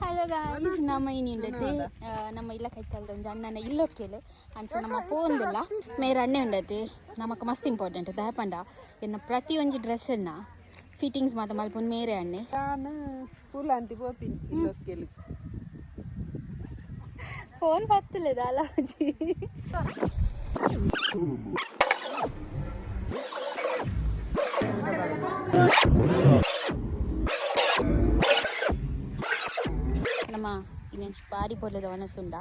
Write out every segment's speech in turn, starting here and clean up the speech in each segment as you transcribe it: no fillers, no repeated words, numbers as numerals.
Hello guys ನಮ್ಮ ಇನ್ನಿಂಡತಿ ನಮ್ಮ ಇಲ್ಲ ಕೈತಲ್ದ ಒಂದು ಅಣ್ಣನ ಇಲ್ಲೋಕ್ಕೇಳು ಅಂಚ ನಮ್ಮ ಪೋಂದಿಲ್ಲ ಮೇರೆ ಅಣ್ಣೆ ಉಂಡತಿ ನಮಕ್ ಮಸ್ತ್ ಇಂಪಾರ್ಟೆಂಟ್ ದಾಪಂಡ ಇನ್ನು ಪ್ರತಿಯೊಂದು ಡ್ರೆಸ್ಸನ್ನ ಫಿಟ್ಟಿಂಗ್ಸ್ ಮಾತ್ರ ಮಲ್ಪೊಂದು ಮೇರೆ ಅಣ್ಣೆ ನಾನು ಫುಲ್ ಅಂಟಿ ಪೋಪಿನಿ ಇಲ್ಲೋಕ್ಕೇಳು ಫೋನ್ ಬರ್ತలేదు ಅಲಾಜಿ ನಮ್ಮ ಇನ್ನೊಂದು ಬಾರಿ ಪೊರ್ಲೆದ ವನಸುಂಡ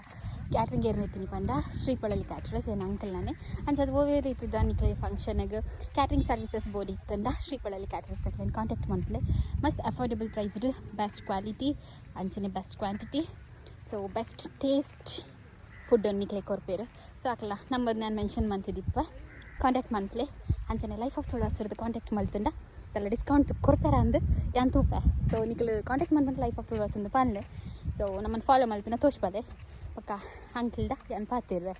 ಕ್ಯಾಟ್ರಿಂಗ್ ಏರ್ನೈತಿನಿ ಪಂಡ ಶ್ರೀಪಳಲಿ ಕ್ಯಾಟ್ರಸ್ ಏನು ಅಂಕಲ್ ನಾನೇ ಅಂಚದು ಓವೇ ರೀತಿದ ನಿಕ್ಲೆ ಫಂಕ್ಷನ್ಗೆ ಕ್ಯಾಟ್ರಿಂಗ್ ಸರ್ವಿಸಸ್ ಬೋರ್ಡ್ ಇತ್ತಂದ ಶ್ರೀಪಳಲಿ ಕ್ಯಾಟ್ರಸ್ ತಕ್ಲೇನು ಕಾಂಟ್ಯಾಕ್ಟ್ ಮಾಡ್ಲೆ ಮಸ್ತ್ ಅಫೋರ್ಡೆಬಲ್ ಪ್ರೈಸ್ಡ್ ಬೆಸ್ಟ್ ಕ್ವಾಲಿಟಿ ಅಂಚನೆ best quantity so best taste food ನಿಕ್ಲೆ ಕೊರ್ಪೇರು ಸೊ ಆಕಲ್ಲ ನಂಬದು ನಾನು ಮೆನ್ಷನ್ ಮಾಡ್ತಿದ್ದಿಪ್ಪ ಕಾಂಟ್ಯಾಕ್ಟ್ ಮಾಡ್ಲೆ ಅಂಚನೆ ಲೈಫ್ ಆಫ್ ತುಳಸಿರ್ದು ಕಾಂಟ್ಯಾಕ್ಟ್ ಮಾಡ್ತಂಡ ಎಲ್ಲ ಡಿಸ್ಕೌಂಟ್ ಕೊಡ್ತಾರ ಅಂದು ಯಾನ್ ತೂಪ ಸೊ ನಿಕ್ಲು ಕಾಂಟ್ಯಾಕ್ಟ್ ಮಾಡ್ಬಿಟ್ಟು ಲೈಫ್ ಆಫ್ ತುಳಸಿಂದು ಪಾನ್ಲೆ ಸೊ ನಮ್ಮನ್ನು ಫಾಲೋ ಮಾಡ್ತೀನಿ ತೋಚ್ಬಾದೆ ಪಕ್ಕ ಅಂಕಲ್ದ ಯಾನ್ ಪಾತಿರ್ವೆ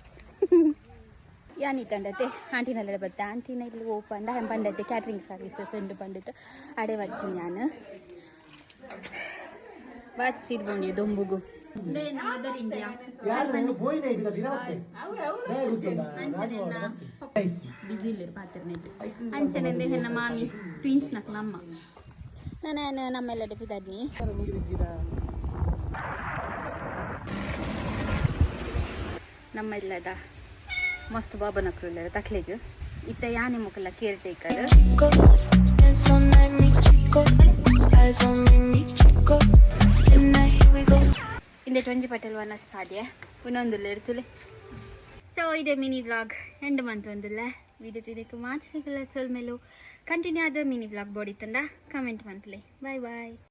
ಯಾನ್ ತಂಡತೆ ಆಂಟಿನಲ್ಲ ಬತ್ತೆ ಆಂಟಿನ ಇಲ್ಲಿ ಓಪಂಡ ಹೆಂಗೆ ಪಂಡತ್ತೆ ಕ್ಯಾಟ್ರಿಂಗ್ ಸರ್ವಿಸಸ್ ಉಂಡು ಪಂಡಿತ್ತು ಅಡೆ ವಚ್ಚಿ ನಾನು ವಚ್ಚಿದ್ ಬಂಡಿ ದೊಂಬುಗು ಮದರ್ ಇಂಡಿಯಾ ಬಿಸಿ ಇಲ್ಲರು ಪಾತಿರ್ನೈತು ಅಂಚನೆಂದೆ ನನ್ನ ಮಾಮಿ ಟ್ವಿನ್ಸ್ ನಕ್ಲಮ್ಮ ನಾನು ನಮ್ಮೆಲ್ಲ ಡೆಪಿದಡ್ನಿ ನಮ್ಮೆಲ್ಲದ ಮಸ್ತ್ ಬಾಬಾ ನಕ್ರು ತಕ್ಲೆಗ್ ಇತ್ತ ಯಾನೆ ಮುಖಲ್ಲ ಕೇರ್ ಟೇಕರ್ ಇಂದೆ 20 ಪಟೇಲ್ ವನಸ್ ಪಾಡ್ಯ ಇನ್ನೊಂದುಲ್ಲ ಇರ್ತುಲೆ ಸೊ ಇದೇ ಮಿನಿ ವ್ಲಾಗ್ ಎಂಡ್ ಮಂತ್ ಒಂದಿಲ್ಲ ವಿಡಿಯೋ ತಿದಕ್ಕೆ ಮಾತ್ರ ಸೊಲ್ ಮೇಲೂ ಕಂಟಿನ್ಯೂ ಆದ ಮಿನಿ ವ್ಲಾಗ್ ಬೋಡಿ ತಂಡ ಕಮೆಂಟ್ ಮಂತ್ಲೆ ಬಾಯ್ ಬಾಯ್.